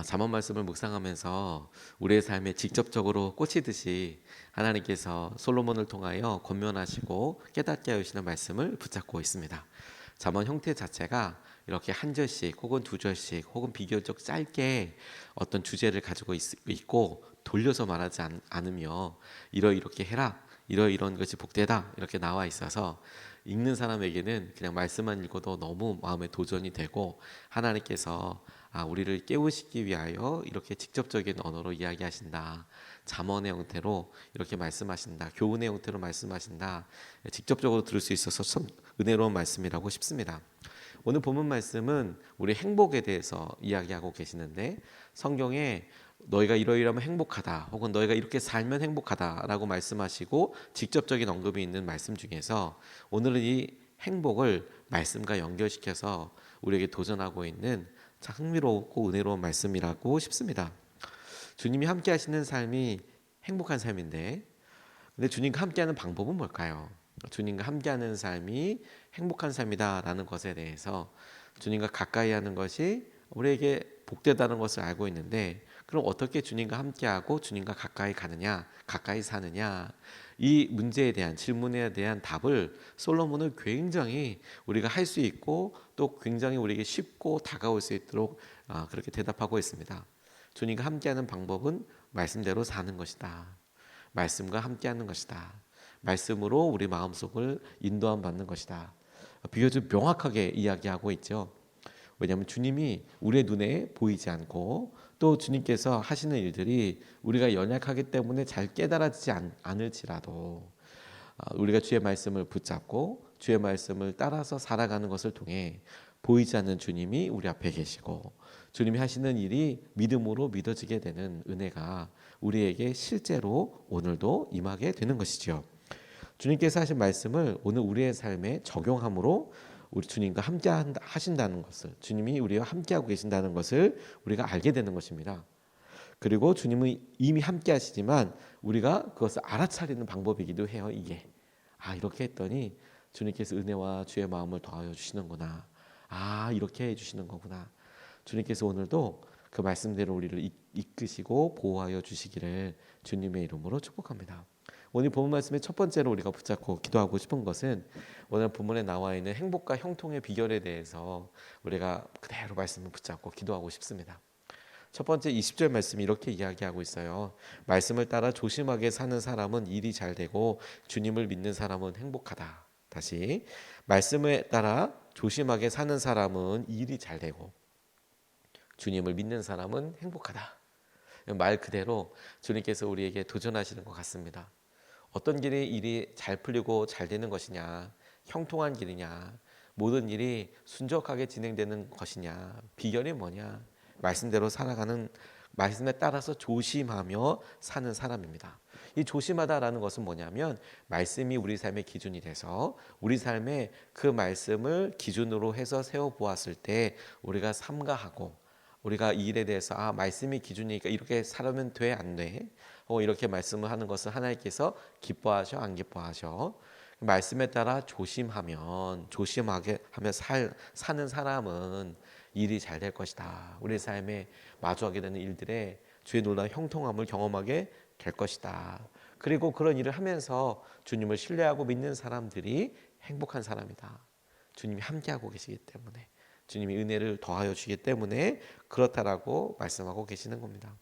잠언 말씀을 묵상하면서 우리의 삶에 직접적으로 꽂히듯이 하나님께서 솔로몬을 통하여 권면하시고 깨닫게 하시는 말씀을 붙잡고 있습니다. 잠언 형태 자체가 이렇게 한 절씩 혹은 두 절씩 혹은 비교적 짧게 어떤 주제를 가지고 있고 돌려서 말하지 않으며 이렇게 해라, 이런 것이 복되다 이렇게 나와 있어서 읽는 사람에게는 그냥 말씀만 읽어도 너무 마음에 도전이 되고 하나님께서 우리를 깨우시기 위하여 이렇게 직접적인 언어로 이야기하신다. 잠언의 형태로 이렇게 말씀하신다. 교훈의 형태로 말씀하신다. 직접적으로 들을 수 있어서 참 은혜로운 말씀이라고 싶습니다. 오늘 본문 말씀은 우리 행복에 대해서 이야기하고 계시는데 성경에 너희가 이러이러면 행복하다 혹은 너희가 이렇게 살면 행복하다라고 말씀하시고 직접적인 언급이 있는 말씀 중에서 오늘은 이 행복을 말씀과 연결시켜서 우리에게 도전하고 있는 참 흥미롭고 은혜로운 말씀이라고 싶습니다. 주님이 함께 하시는 삶이 행복한 삶인데 근데 주님과 함께하는 방법은 뭘까요? 주님과 함께하는 삶이 행복한 삶이다라는 것에 대해서 주님과 가까이 하는 것이 우리에게 복되다는 것을 알고 있는데 그럼 어떻게 주님과 함께하고 주님과 가까이 가느냐, 가까이 사느냐 이 문제에 대한 질문에 대한 답을 솔로몬은 굉장히 우리가 할 수 있고 또 굉장히 우리에게 쉽고 다가올 수 있도록 그렇게 대답하고 있습니다. 주님과 함께하는 방법은 말씀대로 사는 것이다. 말씀과 함께하는 것이다. 말씀으로 우리 마음속을 인도함 받는 것이다. 비교적 명확하게 이야기하고 있죠. 왜냐하면 주님이 우리의 눈에 보이지 않고 또 주님께서 하시는 일들이 우리가 연약하기 때문에 잘 깨달아지지 않을지라도 우리가 주의 말씀을 붙잡고 주의 말씀을 따라서 살아가는 것을 통해 보이지 않는 주님이 우리 앞에 계시고 주님이 하시는 일이 믿음으로 믿어지게 되는 은혜가 우리에게 실제로 오늘도 임하게 되는 것이죠. 주님께서 하신 말씀을 오늘 우리의 삶에 적용함으로 우리 주님과 함께 하신다는 것을 주님이 우리와 함께하고 계신다는 것을 우리가 알게 되는 것입니다. 그리고 주님은 이미 함께 하시지만 우리가 그것을 알아차리는 방법이기도 해요. 이게 이렇게 했더니 주님께서 은혜와 주의 마음을 더하여 주시는구나. 이렇게 해주시는 거구나. 주님께서 오늘도 그 말씀대로 우리를 이끄시고 보호하여 주시기를 주님의 이름으로 축복합니다. 오늘 본문 말씀의 첫 번째로 우리가 붙잡고 기도하고 싶은 것은 오늘 본문에 나와 있는 행복과 형통의 비결에 대해서 우리가 그대로 말씀을 붙잡고 기도하고 싶습니다. 첫 번째 20절 말씀이 이렇게 이야기하고 있어요. 말씀을 따라 조심하게 사는 사람은 일이 잘 되고 주님을 믿는 사람은 행복하다. 다시 말씀에 따라 조심하게 사는 사람은 일이 잘 되고 주님을 믿는 사람은 행복하다. 말 그대로 주님께서 우리에게 도전하시는 것 같습니다. 어떤 길이 일이 잘 풀리고 잘 되는 것이냐, 형통한 길이냐, 모든 일이 순적하게 진행되는 것이냐, 비결이 뭐냐, 말씀대로 살아가는 말씀에 따라서 조심하며 사는 사람입니다. 이 조심하다라는 것은 뭐냐면 말씀이 우리 삶의 기준이 돼서 우리 삶에 그 말씀을 기준으로 해서 세워 보았을 때 우리가 삼가하고 우리가 이 일에 대해서 말씀이 기준이니까 이렇게 살면 돼 안 돼? 이렇게 말씀을 하는 것을 하나님께서 기뻐하셔 안 기뻐하셔? 말씀에 따라 조심하게 하며 사는 사람은 일이 잘 될 것이다. 우리 삶에 마주하게 되는 일들에 주의 놀라운 형통함을 경험하게 될 것이다. 그리고 그런 일을 하면서 주님을 신뢰하고 믿는 사람들이 행복한 사람이다. 주님이 함께하고 계시기 때문에 주님이 은혜를 더하여 주시기 때문에 그렇다라고 말씀하고 계시는 겁니다.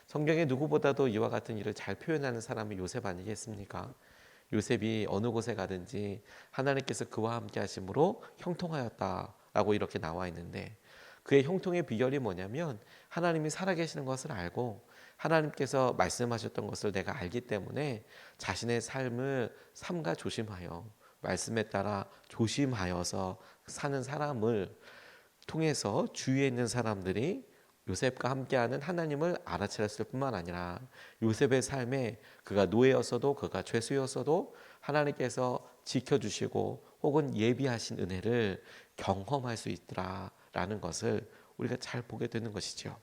성경에 누구보다도 이와 같은 일을 잘 표현하는 사람이 요셉 아니겠습니까? 요셉이 어느 곳에 가든지 하나님께서 그와 함께 하심으로 형통하였다라고 이렇게 나와 있는데 그의 형통의 비결이 뭐냐면 하나님이 살아계시는 것을 알고 하나님께서 말씀하셨던 것을 내가 알기 때문에 자신의 삶을 삼가 조심하여 말씀에 따라 조심하여서 사는 사람을 통해서 주위에 있는 사람들이 요셉과 함께하는 하나님을 알아차렸을 뿐만 아니라 요셉의 삶에 그가 노예였어도 그가 죄수였어도 하나님께서 지켜주시고 혹은 예비하신 은혜를 경험할 수 있더라라는 것을 우리가 잘 보게 되는 것이죠.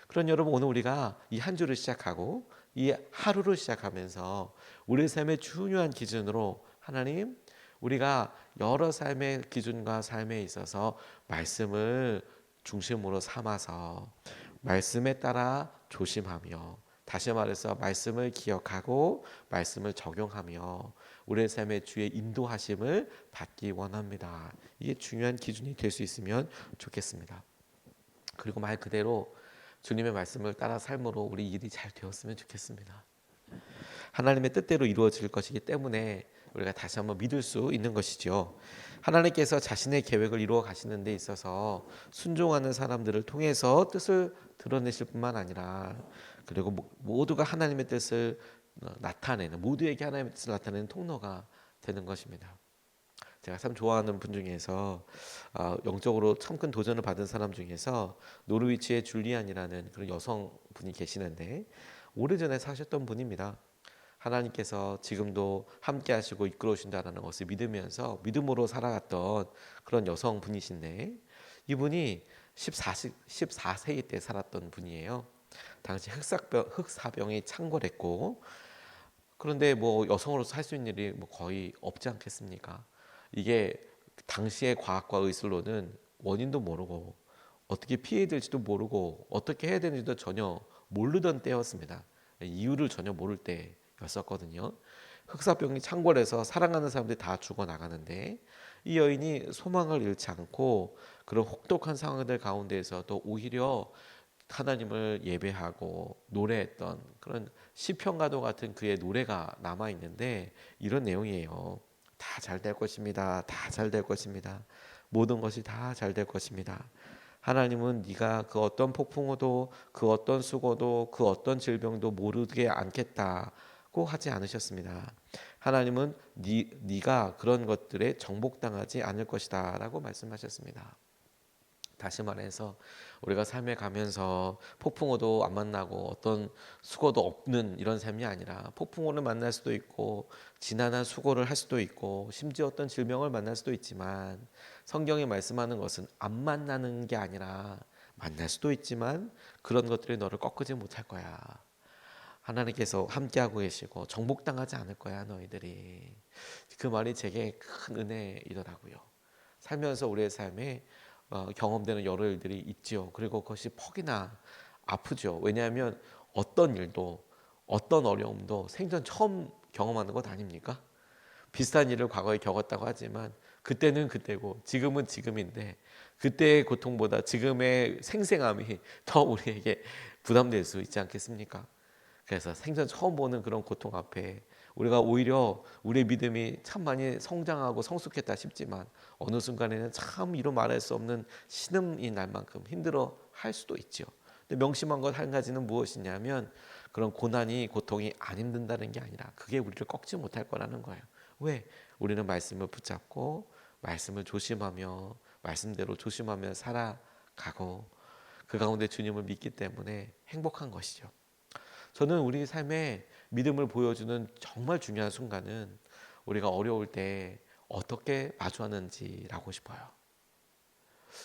그런 여러분 오늘 우리가 이 한 주를 시작하고 이 하루를 시작하면서 우리 삶의 중요한 기준으로 하나님 우리가 여러 삶의 기준과 삶에 있어서 말씀을 중심으로 삼아서 말씀에 따라 조심하며, 다시 말해서 말씀을 기억하고 말씀을 적용하며 우리의 삶의 주의 인도하심을 받기 원합니다. 이게 중요한 기준이 될 수 있으면 좋겠습니다. 그리고 말 그대로 주님의 말씀을 따라 삶으로 우리 일이 잘 되었으면 좋겠습니다. 하나님의 뜻대로 이루어질 것이기 때문에 우리가 다시 한번 믿을 수 있는 것이죠. 하나님께서 자신의 계획을 이루어 가시는 데 있어서 순종하는 사람들을 통해서 뜻을 드러내실 뿐만 아니라, 그리고 모두가 하나님의 뜻을 나타내는, 모두에게 하나님의 뜻을 나타내는 통로가 되는 것입니다. 제가 참 좋아하는 분 중에서 영적으로 참 큰 도전을 받은 사람 중에서 노르위치의 줄리안이라는 그런 여성분이 계시는데, 오래전에 사셨던 분입니다. 하나님께서 지금도 함께 하시고 이끌어 오신다는 것을 믿으면서 믿음으로 살아갔던 그런 여성분이신데, 이분이 14세기 때 살았던 분이에요. 당시 흑사병이 창궐했고, 그런데 뭐 여성으로서 할 수 있는 일이 뭐 거의 없지 않겠습니까? 이게 당시의 과학과 의술로는 원인도 모르고 어떻게 피해야 될지도 모르고 어떻게 해야 되는지도 전혀 모르던 때였습니다. 이유를 전혀 모를 때였었거든요. 흑사병이 창궐해서 사랑하는 사람들이 다 죽어나가는데, 이 여인이 소망을 잃지 않고 그런 혹독한 상황들 가운데에서도 오히려 하나님을 예배하고 노래했던 그런 시편가도 같은 그의 노래가 남아 있는데, 이런 내용이에요. 다 잘 될 것입니다. 다 잘 될 것입니다. 모든 것이 다 잘 될 것입니다. 하나님은 네가 그 어떤 폭풍우도 그 어떤 수고도 그 어떤 질병도 모르게 않겠다고 하지 않으셨습니다. 하나님은 네가 그런 것들에 정복당하지 않을 것이다라고 말씀하셨습니다. 다시 말해서 우리가 삶에 가면서 폭풍우도 안 만나고 어떤 수고도 없는 이런 삶이 아니라, 폭풍우를 만날 수도 있고 지난한 수고를 할 수도 있고 심지어 어떤 질병을 만날 수도 있지만, 성경이 말씀하는 것은 안 만나는 게 아니라 만날 수도 있지만 그런 것들이 너를 꺾지 못할 거야. 하나님께서 함께하고 계시고 정복당하지 않을 거야 너희들이. 그 말이 제게 큰 은혜이더라고요. 살면서 우리의 삶에 경험되는 여러 일들이 있지요. 그리고 그것이 퍽이나 아프죠. 왜냐하면 어떤 일도 어떤 어려움도 생전 처음 경험하는 것 아닙니까? 비슷한 일을 과거에 겪었다고 하지만 그때는 그때고 지금은 지금인데, 그때의 고통보다 지금의 생생함이 더 우리에게 부담될 수 있지 않겠습니까? 그래서 생전 처음 보는 그런 고통 앞에 우리가 오히려 우리의 믿음이 참 많이 성장하고 성숙했다 싶지만, 어느 순간에는 참 이루 말할 수 없는 신음이 날 만큼 힘들어 할 수도 있죠. 근데 명심한 것 한 가지는 무엇이냐면, 그런 고통이 안 힘든다는 게 아니라 그게 우리를 꺾지 못할 거라는 거예요. 왜? 우리는 말씀을 붙잡고 말씀을 조심하며 말씀대로 조심하며 살아가고 그 가운데 주님을 믿기 때문에 행복한 것이죠. 저는 우리 삶에 믿음을 보여주는 정말 중요한 순간은 우리가 어려울 때 어떻게 마주하는지라고 싶어요.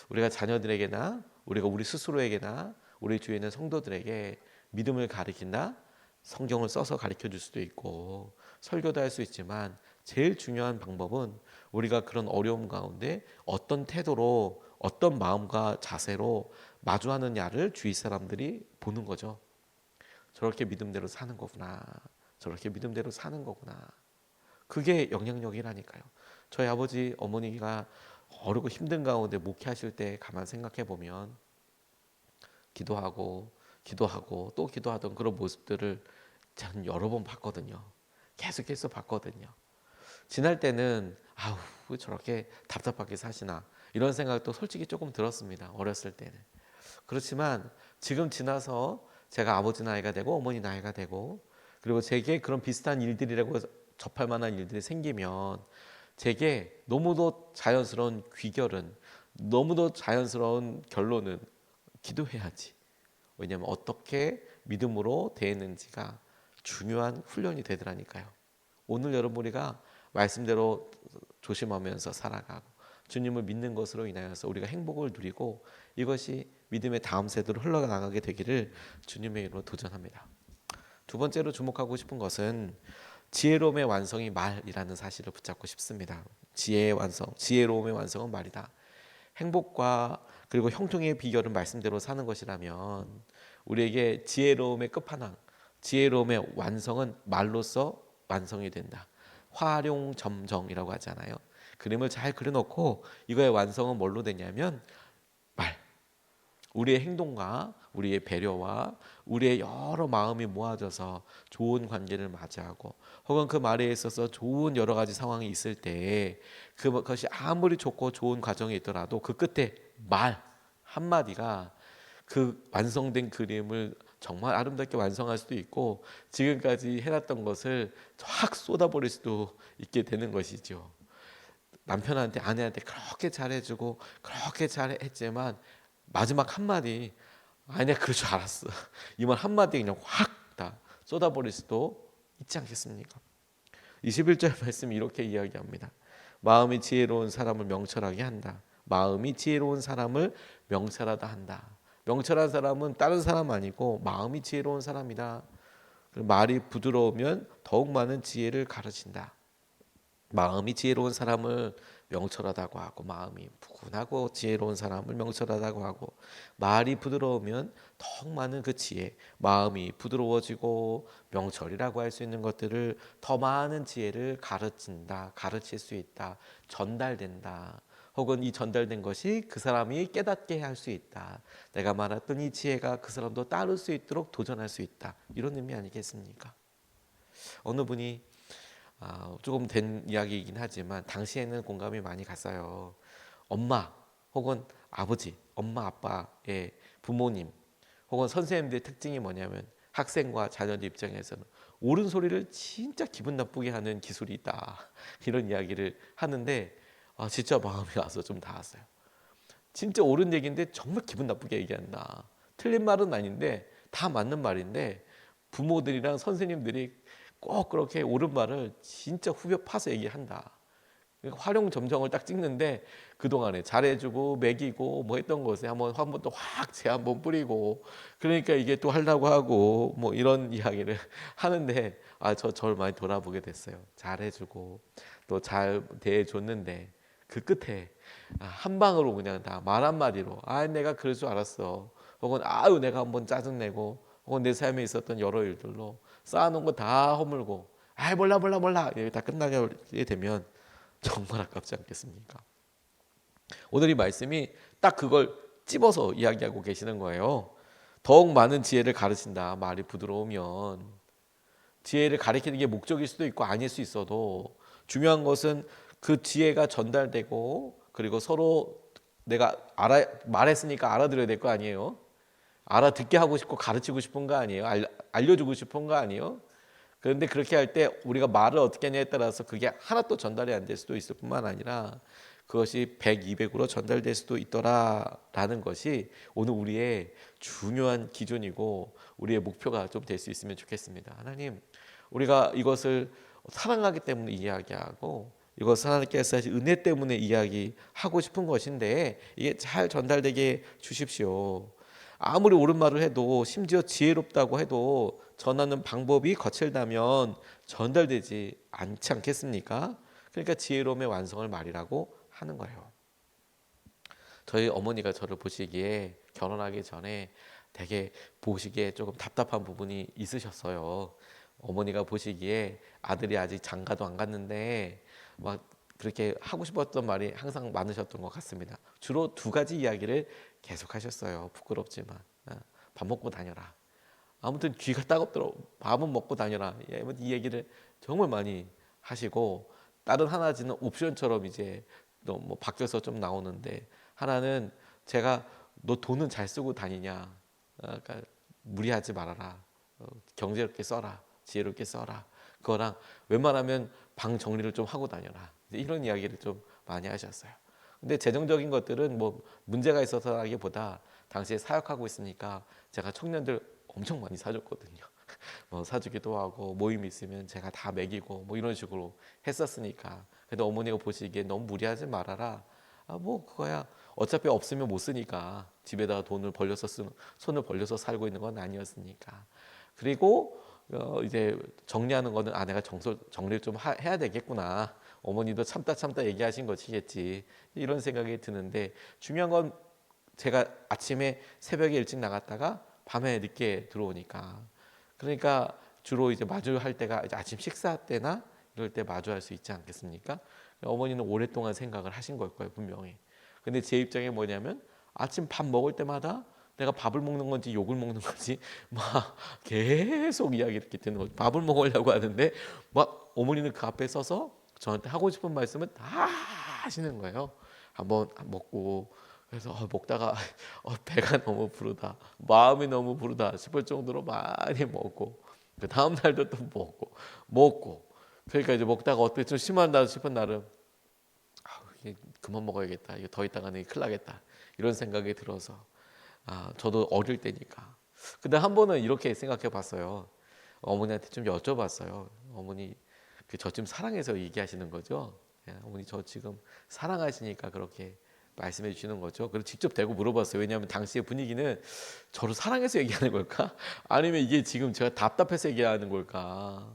우리가 자녀들에게나 우리가 우리 스스로에게나 우리 주위에 있는 성도들에게 믿음을 가르친다, 성경을 써서 가르쳐 줄 수도 있고 설교도 할 수 있지만, 제일 중요한 방법은 우리가 그런 어려움 가운데 어떤 태도로 어떤 마음과 자세로 마주하느냐를 주위 사람들이 보는 거죠. 저렇게 믿음대로 사는 거구나. 저렇게 믿음대로 사는 거구나. 그게 영향력이라니까요. 저희 아버지 어머니가 어렵고 힘든 가운데 목회하실 때 가만 생각해 보면 기도하고 또 기도하던 그런 모습들을 전 여러 번 봤거든요. 계속해서 봤거든요. 지날 때는 아우 왜 저렇게 답답하게 사시나 이런 생각도 솔직히 조금 들었습니다. 어렸을 때는. 그렇지만 지금 지나서 제가 아버지 나이가 되고 어머니 나이가 되고, 그리고 제게 그런 비슷한 일들이라고 접할 만한 일들이 생기면 제게 너무도 자연스러운 귀결은, 너무도 자연스러운 결론은 기도해야지. 왜냐하면 어떻게 믿음으로 대했는지가 중요한 훈련이 되더라니까요. 오늘 여러분 우리가 말씀대로 조심하면서 살아가고 주님을 믿는 것으로 인하여서 우리가 행복을 누리고 이것이 믿음의 다음 세대로 흘러나가게 되기를 주님의 이름으로 도전합니다. 두 번째로 주목하고 싶은 것은 지혜로움의 완성이 말이라는 사실을 붙잡고 싶습니다. 지혜로움의 완성은 말이다. 행복과 그리고 형통의 비결은 말씀대로 사는 것이라면 우리에게 지혜로움의 끝판왕, 지혜로움의 완성은 말로써 완성이 된다. 활용점정이라고 하잖아요. 그림을 잘 그려놓고 이거의 완성은 뭘로 되냐면 말, 우리의 행동과 우리의 배려와 우리의 여러 마음이 모아져서 좋은 관계를 맞이하고 혹은 그 말에 있어서 좋은 여러 가지 상황이 있을 때 그것이 아무리 좋고 좋은 과정이 있더라도 그 끝에 말 한마디가 그 완성된 그림을 정말 아름답게 완성할 수도 있고 지금까지 해놨던 것을 확 쏟아버릴 수도 있게 되는 것이죠. 남편한테 아내한테 그렇게 잘해주고 그렇게 잘했지만 마지막 한마디 아니 내가 그럴 줄 알았어 이 말 한마디 그냥 확 다 쏟아버릴 수도 있지 않겠습니까? 21절 말씀이 이렇게 이야기합니다. 마음이 지혜로운 사람을 명철하게 한다. 마음이 지혜로운 사람을 명철하다 한다. 명철한 사람은 다른 사람 아니고 마음이 지혜로운 사람이다. 말이 부드러우면 더욱 많은 지혜를 가르친다. 마음이 지혜로운 사람을 명철하다고 하고 마음이 푸근하고 지혜로운 사람을 명철하다고 하고 말이 부드러우면 더욱 많은 그 지혜, 마음이 부드러워지고 명철이라고 할 수 있는 것들을 더 많은 지혜를 가르친다, 가르칠 수 있다, 전달된다. 혹은 이 전달된 것이 그 사람이 깨닫게 할 수 있다. 내가 말했던 이 지혜가 그 사람도 따를 수 있도록 도전할 수 있다. 이런 의미 아니겠습니까? 어느 분이 조금 된 이야기이긴 하지만 당시에는 공감이 많이 갔어요. 엄마 혹은 아버지, 엄마 아빠의 부모님 혹은 선생님들의 특징이 뭐냐면 학생과 자녀들 입장에서는 옳은 소리를 진짜 기분 나쁘게 하는 기술이 있다. 이런 이야기를 하는데 진짜 마음이 와서 좀 닿았어요. 진짜 옳은 얘기인데 정말 기분 나쁘게 얘기한다. 틀린 말은 아닌데 다 맞는 말인데 부모들이랑 선생님들이 꼭 그렇게 옳은 말을 진짜 후벼 파서 얘기한다. 그러니까 활용 점정을 딱 찍는데 그동안에 잘해주고 먹이고 뭐 했던 것에 한번 또 확 재 한번 뿌리고 그러니까 이게 또 하려고 하고 뭐 이런 이야기를 하는데 저를 많이 돌아보게 됐어요. 잘해주고 또 잘 대해줬는데 그 끝에 한 방으로 그냥 다 말 한마디로 내가 그럴 줄 알았어. 혹은 내가 한번 짜증내고 혹은 내 삶에 있었던 여러 일들로 쌓아놓은 거 다 허물고 몰라 이렇게 다 끝나게 되면 정말 아깝지 않겠습니까? 오늘 이 말씀이 딱 그걸 찝어서 이야기하고 계시는 거예요. 더욱 많은 지혜를 가르친다. 말이 부드러우면 지혜를 가르치는 게 목적일 수도 있고 아닐 수 있어도 중요한 것은 그 지혜가 전달되고 그리고 서로 내가 말했으니까 알아들어야 될 거 아니에요. 알아듣게 하고 싶고 가르치고 싶은 거 아니에요. 알려주고 싶은 거 아니에요. 그런데 그렇게 할 때 우리가 말을 어떻게 하냐에 따라서 그게 하나도 전달이 안 될 수도 있을 뿐만 아니라 그것이 100, 200으로 전달될 수도 있더라라는 것이 오늘 우리의 중요한 기준이고 우리의 목표가 좀 될 수 있으면 좋겠습니다. 하나님, 우리가 이것을 사랑하기 때문에 이야기하고 이것을 하나님께서 은혜 때문에 이야기하고 싶은 것인데 이게 잘 전달되게 주십시오. 아무리 옳은 말을 해도 심지어 지혜롭다고 해도 전하는 방법이 거칠다면 전달되지 않지 않겠습니까? 그러니까 지혜로움의 완성을 말이라고 하는 거예요. 저희 어머니가 저를 보시기에 결혼하기 전에 되게 보시기에 조금 답답한 부분이 있으셨어요. 어머니가 보시기에 아들이 아직 장가도 안 갔는데 막 그렇게 하고 싶었던 말이 항상 많으셨던 것 같습니다. 주로 두 가지 이야기를 계속 하셨어요. 부끄럽지만 밥 먹고 다녀라. 아무튼 귀가 따갑더라고. 밥은 먹고 다녀라. 이 얘기를 정말 많이 하시고 다른 하나는 옵션처럼 이제 또 뭐 바뀌어서 좀 나오는데 하나는 제가 너 돈은 잘 쓰고 다니냐. 그러니까 무리하지 말아라. 경제롭게 써라. 지혜롭게 써라. 그거랑 웬만하면 방 정리를 좀 하고 다녀라. 이런 이야기를 좀 많이 하셨어요. 근데 재정적인 것들은 뭐 문제가 있어서라기보다 당시에 사역하고 있으니까 제가 청년들 엄청 많이 사줬거든요. 뭐 사주기도 하고 모임 있으면 제가 다 먹이고 뭐 이런 식으로 했었으니까. 그래도 어머니가 보시기에 너무 무리하지 말아라. 뭐 그거야 어차피 없으면 못 쓰니까 집에다가 돈을 벌려서 손을 벌려서 살고 있는 건 아니었으니까. 그리고 이제 정리하는 거는 내가 정리를 좀 해야 되겠구나. 어머니도 참다 참다 얘기하신 것이겠지 이런 생각이 드는데 중요한 건 제가 아침에 새벽에 일찍 나갔다가 밤에 늦게 들어오니까 그러니까 주로 이제 마주할 때가 이제 아침 식사 때나 이럴 때 마주할 수 있지 않겠습니까? 어머니는 오랫동안 생각을 하신 걸 거예요 분명히. 근데 제 입장에 뭐냐면 아침 밥 먹을 때마다 내가 밥을 먹는 건지 욕을 먹는 건지 막 계속 이야기 이렇게 되는 거죠. 밥을 먹으려고 하는데 막 어머니는 그 앞에 서서 저한테 하고 싶은 말씀은 다 하시는 거예요. 한번 먹고 그래서 먹다가 배가 너무 부르다, 마음이 너무 부르다 싶을 정도로 많이 먹고 그 다음 날도 또 먹고 그러니까 이제 먹다가 어떻게 좀 심하다 싶은 날은 이게 그만 먹어야겠다. 이거 더 있다가는 큰일 나겠다. 이런 생각이 들어서 저도 어릴 때니까. 근데 한 번은 이렇게 생각해 봤어요. 어머니한테 좀 여쭤봤어요. 어머니 저 지금 사랑해서 얘기하시는 거죠? 예, 어머니 저 지금 사랑하시니까 그렇게 말씀해 주시는 거죠. 그래서 직접 대고 물어봤어요. 왜냐하면 당시의 분위기는 저를 사랑해서 얘기하는 걸까? 아니면 이게 지금 제가 답답해서 얘기하는 걸까?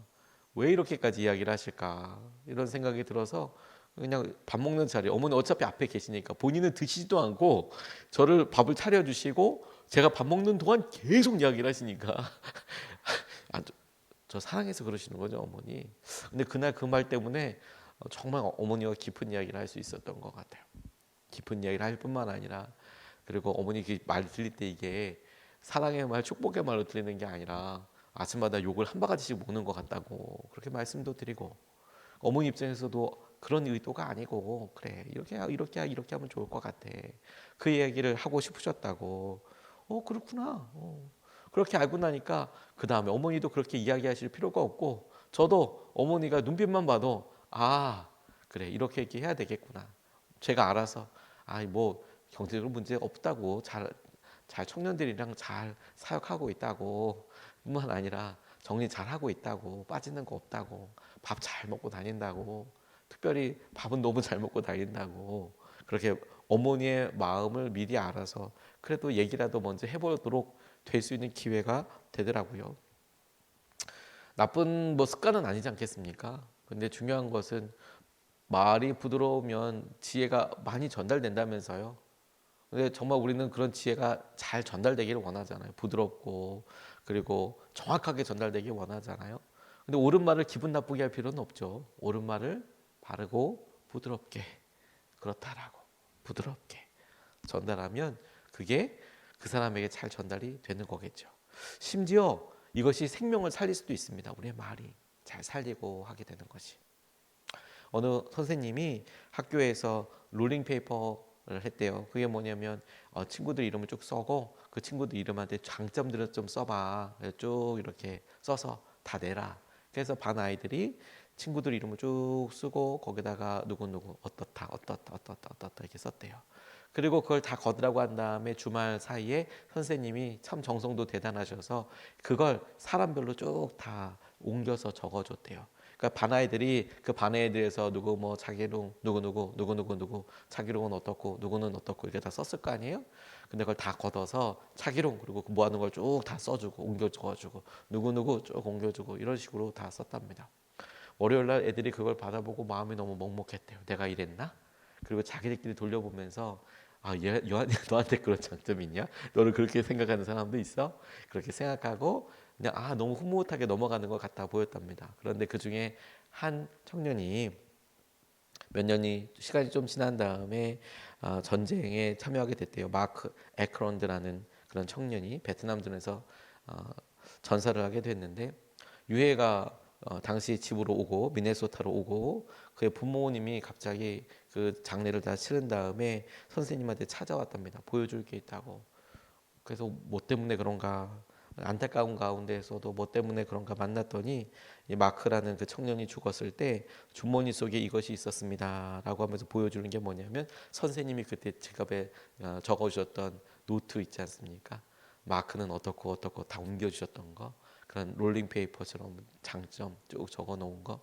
왜 이렇게까지 이야기를 하실까? 이런 생각이 들어서 그냥 밥 먹는 자리 어머니 어차피 앞에 계시니까 본인은 드시지도 않고 저를 밥을 차려주시고 제가 밥 먹는 동안 계속 이야기를 하시니까 저 사랑해서 그러시는 거죠 어머니. 근데 그날 그 말 때문에 정말 어머니와 깊은 이야기를 할 수 있었던 것 같아요. 깊은 이야기를 할 뿐만 아니라 그리고 어머니 그 말 들릴 때 이게 사랑의 말, 축복의 말로 들리는 게 아니라 아침마다 욕을 한 바가지씩 먹는 것 같다고 그렇게 말씀도 드리고 어머니 입장에서도 그런 의도가 아니고 그래 이렇게 하면 좋을 것 같아 그 이야기를 하고 싶으셨다고 그렇구나 그렇게 알고 나니까 그 다음에 어머니도 그렇게 이야기하실 필요가 없고 저도 어머니가 눈빛만 봐도 그래 이렇게 해야 되겠구나 제가 알아서 뭐 경제적으로 문제 없다고 잘 청년들이랑 잘 사역하고 있다고 뿐만 아니라 정리 잘 하고 있다고 빠지는 거 없다고 밥 잘 먹고 다닌다고 특별히 밥은 너무 잘 먹고 다닌다고 그렇게 어머니의 마음을 미리 알아서 그래도 얘기라도 먼저 해보도록 될 수 있는 기회가 되더라고요. 나쁜 뭐 습관은 아니지 않겠습니까? 근데 중요한 것은 말이 부드러우면 지혜가 많이 전달된다면서요. 근데 정말 우리는 그런 지혜가 잘 전달되기를 원하잖아요. 부드럽고 그리고 정확하게 전달되길 원하잖아요. 근데 옳은 말을 기분 나쁘게 할 필요는 없죠. 옳은 말을 바르고 부드럽게 그렇다라고 부드럽게 전달하면 그게 그 사람에게 잘 전달이 되는 거겠죠. 심지어 이것이 생명을 살릴 수도 있습니다. 우리의 말이 잘 살리고 하게 되는 것이. 어느 선생님이 학교에서 롤링페이퍼를 했대요. 그게 뭐냐면 친구들 이름을 쭉 써고 그 친구들 이름한테 장점들을 좀 써봐. 쭉 이렇게 써서 다 내라. 그래서 반 아이들이 친구들 이름을 쭉 쓰고 거기다가 누구누구 어떻다 이렇게 썼대요. 그리고 그걸 다 거두라고 한 다음에 주말 사이에 선생님이 참 정성도 대단하셔서 그걸 사람별로 쭉 다 옮겨서 적어줬대요. 그러니까 반 아이들이 그 반 애들에서 누구 뭐 자기롱 누구 자기롱은 어떻고 누구는 어떻고 이렇게 다 썼을 거 아니에요? 근데 그걸 다 걷어서 자기롱 그리고 모아놓은 걸 쭉 다 써주고 옮겨 적어주고 누구 쭉 옮겨주고 이런 식으로 다 썼답니다. 월요일 날 애들이 그걸 받아보고 마음이 너무 먹먹했대요. 내가 이랬나? 그리고 자기들끼리 돌려보면서 요한이 너한테 그런 장점이 있냐? 너를 그렇게 생각하는 사람도 있어? 그렇게 생각하고 그냥 너무 흐뭇하게 넘어가는 것 같아 보였답니다. 그런데 그 중에 한 청년이 몇 년이 시간이 좀 지난 다음에 전쟁에 참여하게 됐대요. 마크 에크론드라는 그런 청년이 베트남전에서 전사를 하게 됐는데 유해가 당시 집으로 오고 미네소타로 오고 그의 부모님이 갑자기 그 장례를 다 치른 다음에 선생님한테 찾아왔답니다. 보여줄 게 있다고. 그래서 뭐 때문에 그런가 안타까운 가운데에서도 뭐 때문에 그런가 만났더니 이 마크라는 그 청년이 죽었을 때 주머니 속에 이것이 있었습니다라고 하면서 보여주는 게 뭐냐면 선생님이 그때 지갑에 적어주셨던 노트 있지 않습니까? 마크는 어떻고 다 옮겨주셨던 거 그런 롤링페이퍼처럼 장점 쭉 적어놓은 거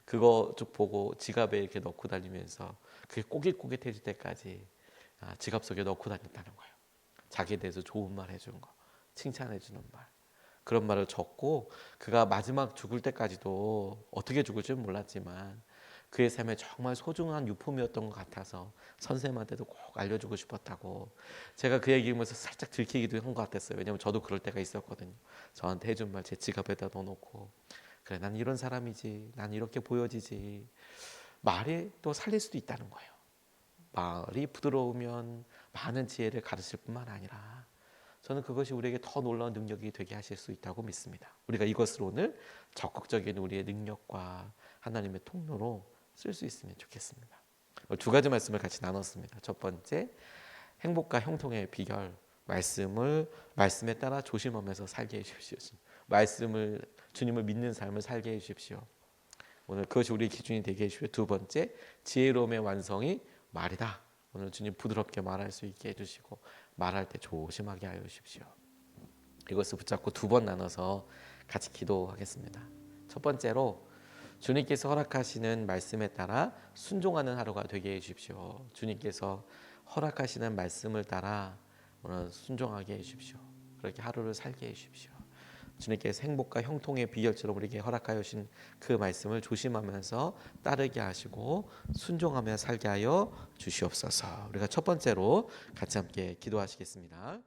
그거 쭉 보고 지갑에 이렇게 넣고 다니면서 그게 꼬깃꼬깃해질 때까지 지갑 속에 넣고 다녔다는 거예요. 자기에 대해서 좋은 말 해주는 거, 칭찬해 주는 말. 그런 말을 적고 그가 마지막 죽을 때까지도 어떻게 죽을지는 몰랐지만 그의 삶에 정말 소중한 유품이었던 것 같아서 선생님한테도 꼭 알려주고 싶었다고. 제가 그 얘기 보면서 살짝 들키기도 한 것 같았어요. 왜냐면 저도 그럴 때가 있었거든요. 저한테 해준 말 제 지갑에다 넣어놓고, 그래 난 이런 사람이지, 난 이렇게 보여지지. 말이 또 살릴 수도 있다는 거예요. 말이 부드러우면 많은 지혜를 가르칠 뿐만 아니라, 저는 그것이 우리에게 더 놀라운 능력이 되게 하실 수 있다고 믿습니다. 우리가 이것을 오늘 적극적인 우리의 능력과 하나님의 통로로 쓸 수 있으면 좋겠습니다. 두 가지 말씀을 같이 나눴습니다. 첫 번째, 행복과 형통의 비결, 말씀에 따라 조심하면서 살게 해주십시오. 주님을 믿는 삶을 살게 해주십시오. 오늘 그것이 우리의 기준이 되게 해주십시오. 두 번째, 지혜로움의 완성이 말이다. 오늘 주님 부드럽게 말할 수 있게 해주시고, 말할 때 조심하게 하여 주십시오. 이것을 붙잡고 두 번 나눠서 같이 기도하겠습니다. 첫 번째로, 주님께서 허락하시는 말씀에 따라 순종하는 하루가 되게 해주십시오. 주님께서 허락하시는 말씀을 따라 오늘 순종하게 해주십시오. 그렇게 하루를 살게 해주십시오. 주님께서 행복과 형통의 비결처럼 우리에게 허락하여 주신 그 말씀을 조심하면서 따르게 하시고 순종하며 살게 하여 주시옵소서. 우리가 첫 번째로 같이 함께 기도하시겠습니다.